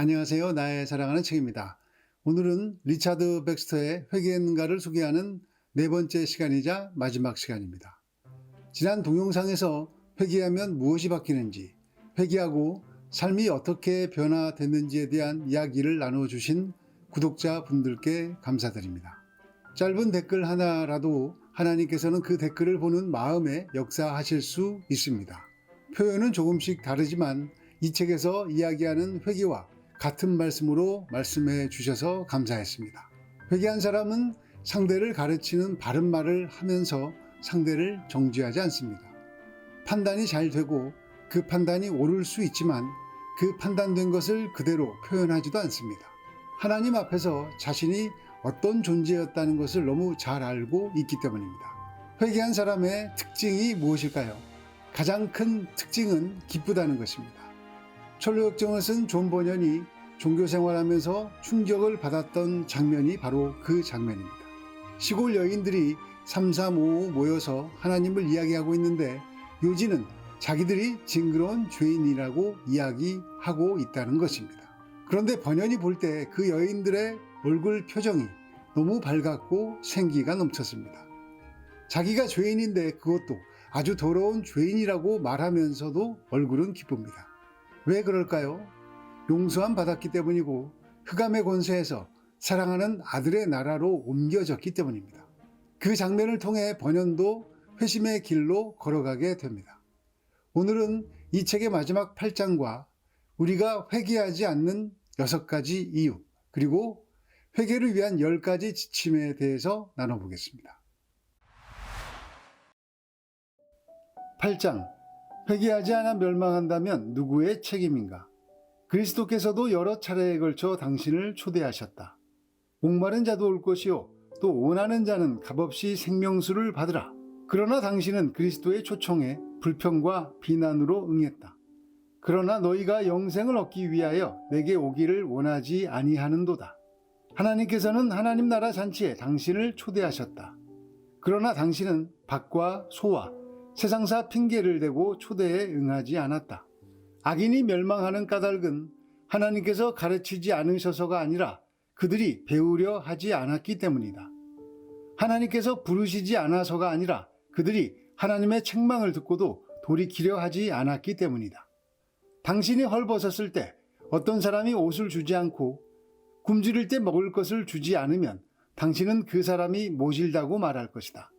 안녕하세요. 나의 사랑하는 책입니다. 오늘은 리차드 백스터의 회개했는가를 소개하는 네 번째 시간이자 마지막 시간입니다. 지난 동영상에서 회개하면 무엇이 바뀌는지, 회개하고 삶이 어떻게 변화됐는지에 대한 이야기를 나눠주신 구독자분들께 감사드립니다. 짧은 댓글 하나라도 하나님께서는 그 댓글을 보는 마음에 역사하실 수 있습니다. 표현은 조금씩 다르지만 이 책에서 이야기하는 회개와 같은 말씀으로 말씀해 주셔서 감사했습니다. 회개한 사람은 상대를 가르치는 바른 말을 하면서 상대를 정죄하지 않습니다. 판단이 잘 되고 그 판단이 옳을 수 있지만 그 판단된 것을 그대로 표현하지도 않습니다. 하나님 앞에서 자신이 어떤 존재였다는 것을 너무 잘 알고 있기 때문입니다. 회개한 사람의 특징이 무엇일까요? 가장 큰 특징은 기쁘다는 것입니다. 철로역정을 쓴 존 버년이 종교생활하면서 충격을 받았던 장면이 바로 그 장면입니다. 시골 여인들이 삼삼오오 모여서 하나님을 이야기하고 있는데 요지는 자기들이 징그러운 죄인이라고 이야기하고 있다는 것입니다. 그런데 버년이 볼 때 그 여인들의 얼굴 표정이 너무 밝았고 생기가 넘쳤습니다. 자기가 죄인인데 그것도 아주 더러운 죄인이라고 말하면서도 얼굴은 기쁩니다. 왜 그럴까요? 용서함 받았기 때문이고 흑암의 권세에서 사랑하는 아들의 나라로 옮겨졌기 때문입니다. 그 장면을 통해 번연도 회심의 길로 걸어가게 됩니다. 오늘은 이 책의 마지막 8장과 우리가 회개하지 않는 6가지 이유, 그리고 회개를 위한 10가지 지침에 대해서 나눠보겠습니다. 8장, 회개하지 않아 멸망한다면 누구의 책임인가? 그리스도께서도 여러 차례에 걸쳐 당신을 초대하셨다. 목마른 자도 올 것이요 또 원하는 자는 값없이 생명수를 받으라. 그러나 당신은 그리스도의 초청에 불평과 비난으로 응했다. 그러나 너희가 영생을 얻기 위하여 내게 오기를 원하지 아니하는도다. 하나님께서는 하나님 나라 잔치에 당신을 초대하셨다. 그러나 당신은 박과 소와 세상사 핑계를 대고 초대에 응하지 않았다. 악인이 멸망하는 까닭은 하나님께서 가르치지 않으셔서가 아니라 그들이 배우려 하지 않았기 때문이다. 하나님께서 부르시지 않아서가 아니라 그들이 하나님의 책망을 듣고도 돌이키려 하지 않았기 때문이다. 당신이 헐벗었을 때 어떤 사람이 옷을 주지 않고 굶주릴 때 먹을 것을 주지 않으면 당신은 그 사람이 모질다고 말할 것이다.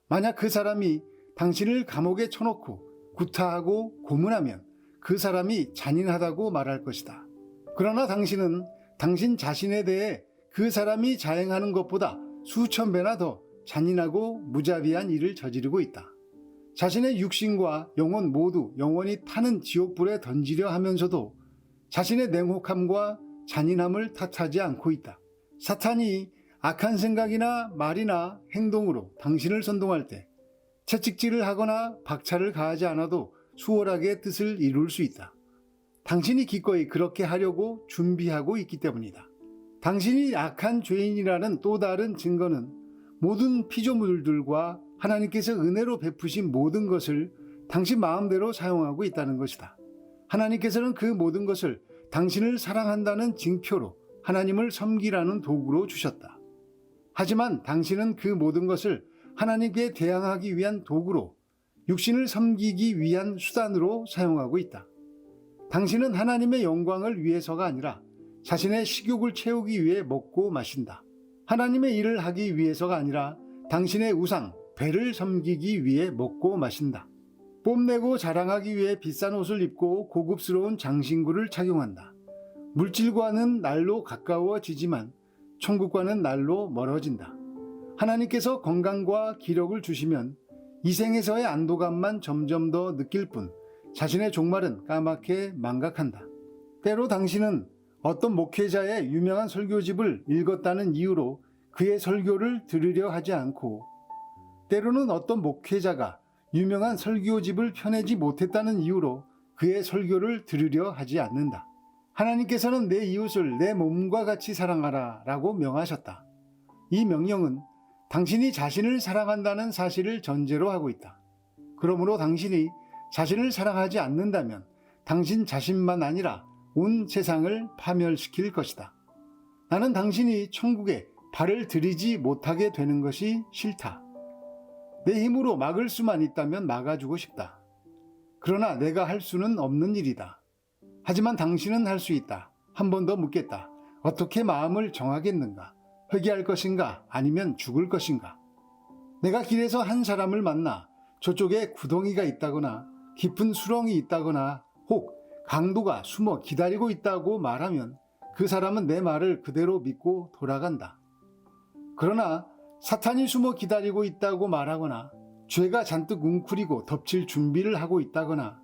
만약 그 사람이 당신을 감옥에 쳐놓고 구타하고 고문하면 그 사람이 잔인하다고 말할 것이다. 그러나 당신은 당신 자신에 대해 그 사람이 자행하는 것보다 수천 배나 더 잔인하고 무자비한 일을 저지르고 있다. 자신의 육신과 영혼 모두 영원히 타는 지옥불에 던지려 하면서도 자신의 냉혹함과 잔인함을 탓하지 않고 있다. 사탄이 악한 생각이나 말이나 행동으로 당신을 선동할 때 채찍질을 하거나 박차를 가하지 않아도 수월하게 뜻을 이룰 수 있다. 당신이 기꺼이 그렇게 하려고 준비하고 있기 때문이다. 당신이 악한 죄인이라는 또 다른 증거는 모든 피조물들과 하나님께서 은혜로 베푸신 모든 것을 당신 마음대로 사용하고 있다는 것이다. 하나님께서는 그 모든 것을 당신을 사랑한다는 징표로 하나님을 섬기라는 도구로 주셨다. 하지만 당신은 그 모든 것을 하나님께 대항하기 위한 도구로 육신을 섬기기 위한 수단으로 사용하고 있다. 당신은 하나님의 영광을 위해서가 아니라 자신의 식욕을 채우기 위해 먹고 마신다. 하나님의 일을 하기 위해서가 아니라 당신의 우상, 배를 섬기기 위해 먹고 마신다. 뽐내고 자랑하기 위해 비싼 옷을 입고 고급스러운 장신구를 착용한다. 물질과는 날로 가까워지지만 천국과는 날로 멀어진다. 하나님께서 건강과 기력을 주시면 이 생에서의 안도감만 점점 더 느낄 뿐 자신의 종말은 까맣게 망각한다. 때로 당신은 어떤 목회자의 유명한 설교집을 읽었다는 이유로 그의 설교를 들으려 하지 않고, 때로는 어떤 목회자가 유명한 설교집을 펴내지 못했다는 이유로 그의 설교를 들으려 하지 않는다. 하나님께서는 내 이웃을 내 몸과 같이 사랑하라 라고 명하셨다. 이 명령은 당신이 자신을 사랑한다는 사실을 전제로 하고 있다. 그러므로 당신이 자신을 사랑하지 않는다면 당신 자신만 아니라 온 세상을 파멸시킬 것이다. 나는 당신이 천국에 발을 들이지 못하게 되는 것이 싫다. 내 힘으로 막을 수만 있다면 막아주고 싶다. 그러나 내가 할 수는 없는 일이다. 하지만 당신은 할 수 있다. 한 번 더 묻겠다. 어떻게 마음을 정하겠는가? 회개할 것인가? 아니면 죽을 것인가? 내가 길에서 한 사람을 만나 저쪽에 구덩이가 있다거나 깊은 수렁이 있다거나 혹 강도가 숨어 기다리고 있다고 말하면 그 사람은 내 말을 그대로 믿고 돌아간다. 그러나 사탄이 숨어 기다리고 있다고 말하거나 죄가 잔뜩 웅크리고 덮칠 준비를 하고 있다거나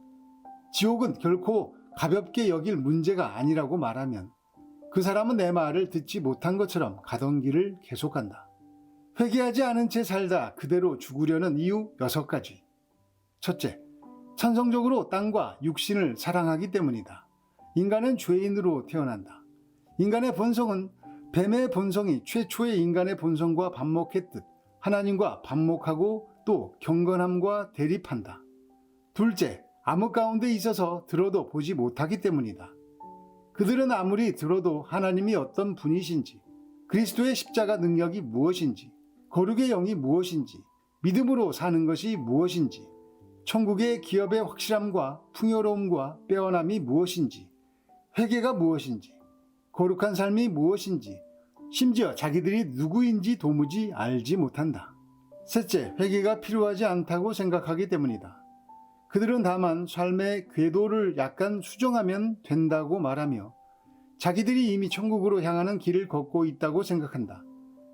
지옥은 결코 가볍게 여길 문제가 아니라고 말하면 그 사람은 내 말을 듣지 못한 것처럼 가던 길을 계속한다. 회개하지 않은 채 살다 그대로 죽으려는 이유 6가지. 첫째, 천성적으로 땅과 육신을 사랑하기 때문이다. 인간은 죄인으로 태어난다. 인간의 본성은 뱀의 본성이 최초의 인간의 본성과 반목했듯 하나님과 반목하고 또 경건함과 대립한다. 둘째, 암흑 가운데 있어서 들어도 보지 못하기 때문이다. 그들은 아무리 들어도 하나님이 어떤 분이신지, 그리스도의 십자가 능력이 무엇인지, 거룩의 영이 무엇인지, 믿음으로 사는 것이 무엇인지, 천국의 기업의 확실함과 풍요로움과 빼어남이 무엇인지, 회개가 무엇인지, 거룩한 삶이 무엇인지, 심지어 자기들이 누구인지 도무지 알지 못한다. 셋째, 회개가 필요하지 않다고 생각하기 때문이다. 그들은 다만 삶의 궤도를 약간 수정하면 된다고 말하며 자기들이 이미 천국으로 향하는 길을 걷고 있다고 생각한다.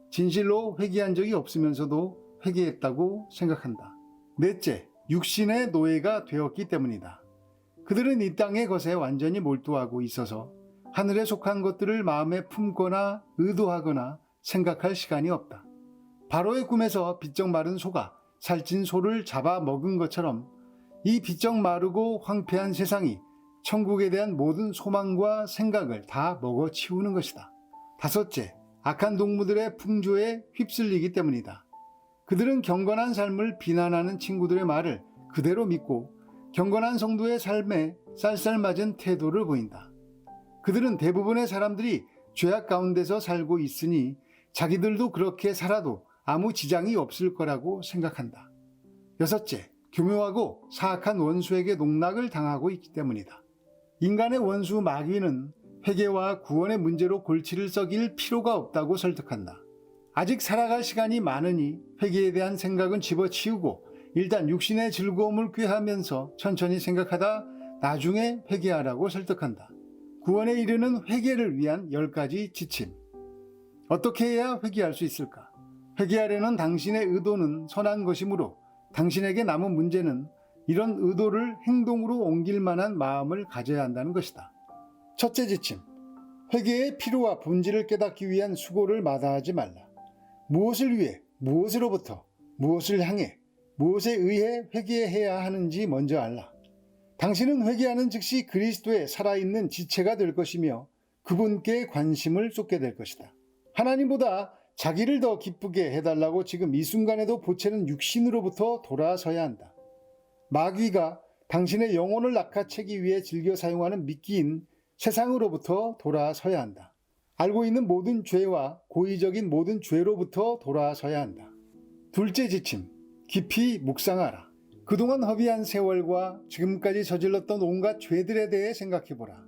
진실로 회개한 적이 없으면서도 회개했다고 생각한다. 넷째, 육신의 노예가 되었기 때문이다. 그들은 이 땅의 것에 완전히 몰두하고 있어서 하늘에 속한 것들을 마음에 품거나 의도하거나 생각할 시간이 없다. 바로의 꿈에서 비쩍 마른 소가 살찐 소를 잡아 먹은 것처럼 이 비쩍 마르고 황폐한 세상이 천국에 대한 모든 소망과 생각을 다 먹어치우는 것이다. 다섯째, 악한 동무들의 풍조에 휩쓸리기 때문이다. 그들은 경건한 삶을 비난하는 친구들의 말을 그대로 믿고 경건한 성도의 삶에 쌀쌀맞은 태도를 보인다. 그들은 대부분의 사람들이 죄악 가운데서 살고 있으니 자기들도 그렇게 살아도 아무 지장이 없을 거라고 생각한다. 여섯째, 교묘하고 사악한 원수에게 농락을 당하고 있기 때문이다. 인간의 원수 마귀는 회개와 구원의 문제로 골치를 썩일 필요가 없다고 설득한다. 아직 살아갈 시간이 많으니 회개에 대한 생각은 집어치우고 일단 육신의 즐거움을 꾀하면서 천천히 생각하다 나중에 회개하라고 설득한다. 구원에 이르는 회개를 위한 10가지 지침. 어떻게 해야 회개할 수 있을까? 회개하려는 당신의 의도는 선한 것이므로 당신에게 남은 문제는 이런 의도를 행동으로 옮길 만한 마음을 가져야 한다는 것이다. 첫째 지침. 회개의 필요와 본질을 깨닫기 위한 수고를 마다하지 말라. 무엇을 위해, 무엇으로부터, 무엇을 향해, 무엇에 의해 회개해야 하는지 먼저 알라. 당신은 회개하는 즉시 그리스도의 살아있는 지체가 될 것이며 그분께 관심을 쏟게 될 것이다. 하나님보다 자기를 더 기쁘게 해달라고 지금 이 순간에도 보채는 육신으로부터 돌아서야 한다. 마귀가 당신의 영혼을 낚아채기 위해 즐겨 사용하는 미끼인 세상으로부터 돌아서야 한다. 알고 있는 모든 죄와 고의적인 모든 죄로부터 돌아서야 한다. 둘째 지침, 깊이 묵상하라. 그동안 허비한 세월과 지금까지 저질렀던 온갖 죄들에 대해 생각해보라.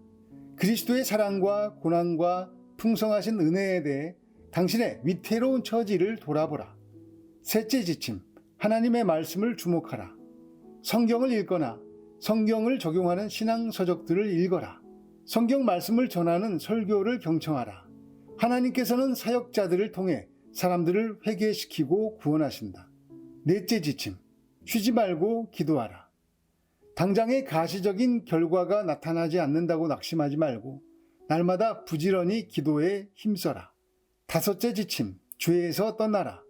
그리스도의 사랑과 고난과 풍성하신 은혜에 대해 당신의 위태로운 처지를 돌아보라. 셋째 지침, 하나님의 말씀을 주목하라. 성경을 읽거나 성경을 적용하는 신앙 서적들을 읽어라. 성경 말씀을 전하는 설교를 경청하라. 하나님께서는 사역자들을 통해 사람들을 회개시키고 구원하신다. 넷째 지침, 쉬지 말고 기도하라. 당장의 가시적인 결과가 나타나지 않는다고 낙심하지 말고 날마다 부지런히 기도에 힘써라. 다섯째 지침, 죄에서 떠나라.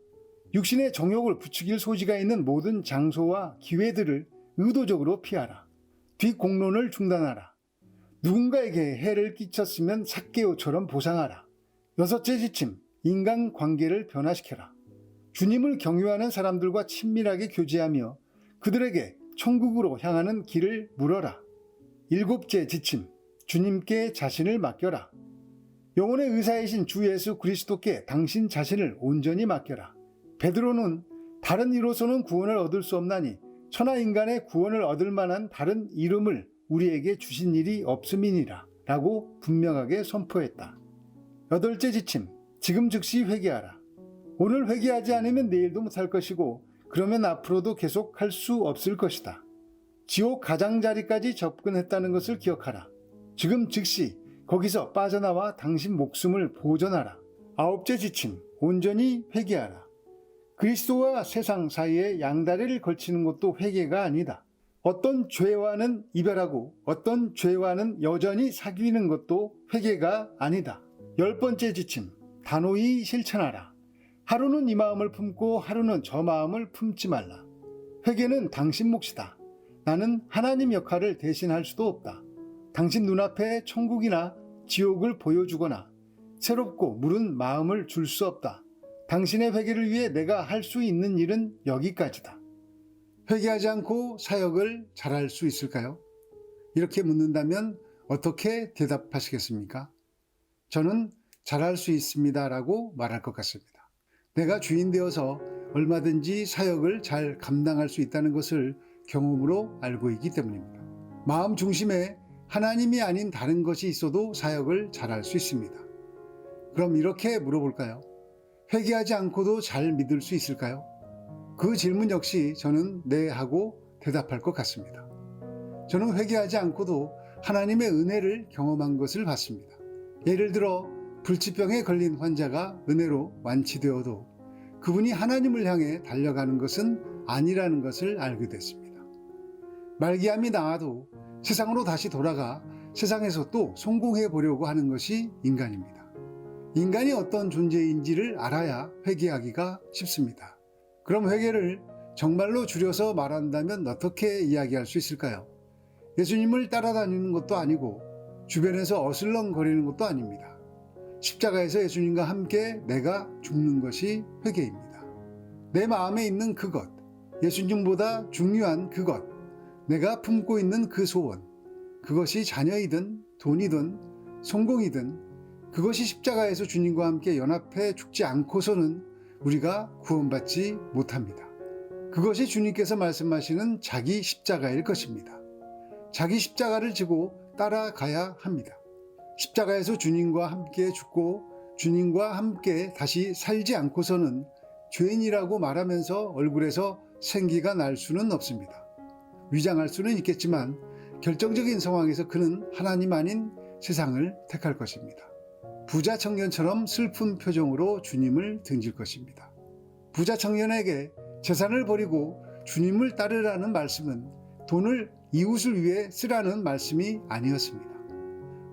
육신의 정욕을 부추길 소지가 있는 모든 장소와 기회들을 의도적으로 피하라. 뒷공론을 중단하라. 누군가에게 해를 끼쳤으면 삭개오처럼 보상하라. 여섯째 지침, 인간관계를 변화시켜라. 주님을 경유하는 사람들과 친밀하게 교제하며 그들에게 천국으로 향하는 길을 물어라. 일곱째 지침, 주님께 자신을 맡겨라. 영혼의 의사이신 주 예수 그리스도께 당신 자신을 온전히 맡겨라. 베드로는 다른 이로서는 구원을 얻을 수 없나니 천하 인간의 구원을 얻을 만한 다른 이름을 우리에게 주신 일이 없음이니라 라고 분명하게 선포했다. 여덟째 지침, 지금 즉시 회개하라. 오늘 회개하지 않으면 내일도 못할 것이고 그러면 앞으로도 계속 할 수 없을 것이다. 지옥 가장자리까지 접근했다는 것을 기억하라. 지금 즉시 거기서 빠져나와 당신 목숨을 보존하라. 아홉째 지침, 온전히 회개하라. 그리스도와 세상 사이에 양다리를 걸치는 것도 회개가 아니다. 어떤 죄와는 이별하고 어떤 죄와는 여전히 사귀는 것도 회개가 아니다. 10번째 지침, 단호히 실천하라. 하루는 이 마음을 품고 하루는 저 마음을 품지 말라. 회개는 당신 몫이다. 나는 하나님 역할을 대신할 수도 없다. 당신 눈앞에 천국이나 지옥을 보여주거나 새롭고 물은 마음을 줄 수 없다. 당신의 회개를 위해 내가 할 수 있는 일은 여기까지다. 회개하지 않고 사역을 잘할 수 있을까요? 이렇게 묻는다면 어떻게 대답하시겠습니까? 저는 잘할 수 있습니다 라고 말할 것 같습니다. 내가 주인 되어서 얼마든지 사역을 잘 감당할 수 있다는 것을 경험으로 알고 있기 때문입니다. 마음 중심에 하나님이 아닌 다른 것이 있어도 사역을 잘할 수 있습니다. 그럼 이렇게 물어볼까요? 회개하지 않고도 잘 믿을 수 있을까요? 그 질문 역시 저는 네 하고 대답할 것 같습니다. 저는 회개하지 않고도 하나님의 은혜를 경험한 것을 봤습니다. 예를 들어 불치병에 걸린 환자가 은혜로 완치되어도 그분이 하나님을 향해 달려가는 것은 아니라는 것을 알게 됐습니다. 말기암이 나아도 세상으로 다시 돌아가 세상에서 또 성공해 보려고 하는 것이 인간입니다. 인간이 어떤 존재인지를 알아야 회개하기가 쉽습니다. 그럼 회개를 정말로 줄여서 말한다면 어떻게 이야기할 수 있을까요? 예수님을 따라다니는 것도 아니고 주변에서 어슬렁거리는 것도 아닙니다. 십자가에서 예수님과 함께 내가 죽는 것이 회개입니다. 내 마음에 있는 그것, 예수님보다 중요한 그것, 내가 품고 있는 그 소원, 그것이 자녀이든 돈이든 성공이든 그것이 십자가에서 주님과 함께 연합해 죽지 않고서는 우리가 구원받지 못합니다. 그것이 주님께서 말씀하시는 자기 십자가일 것입니다. 자기 십자가를 지고 따라가야 합니다. 십자가에서 주님과 함께 죽고 주님과 함께 다시 살지 않고서는 죄인이라고 말하면서 얼굴에서 생기가 날 수는 없습니다. 위장할 수는 있겠지만 결정적인 상황에서 그는 하나님 아닌 세상을 택할 것입니다. 부자 청년처럼 슬픈 표정으로 주님을 등질 것입니다. 부자 청년에게 재산을 버리고 주님을 따르라는 말씀은 돈을 이웃을 위해 쓰라는 말씀이 아니었습니다.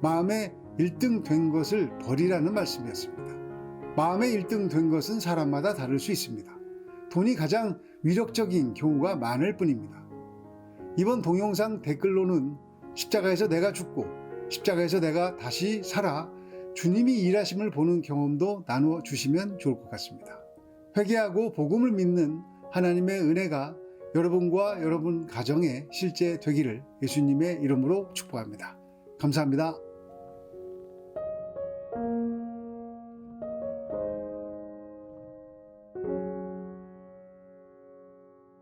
마음에 1등 된 것을 버리라는 말씀이었습니다. 마음에 1등 된 것은 사람마다 다를 수 있습니다. 돈이 가장 위력적인 경우가 많을 뿐입니다. 이번 동영상 댓글로는 십자가에서 내가 죽고 십자가에서 내가 다시 살아 주님이 일하심을 보는 경험도 나누어 주시면 좋을 것 같습니다. 회개하고 복음을 믿는 하나님의 은혜가 여러분과 여러분 가정에 실제 되기를 예수님의 이름으로 축복합니다. 감사합니다.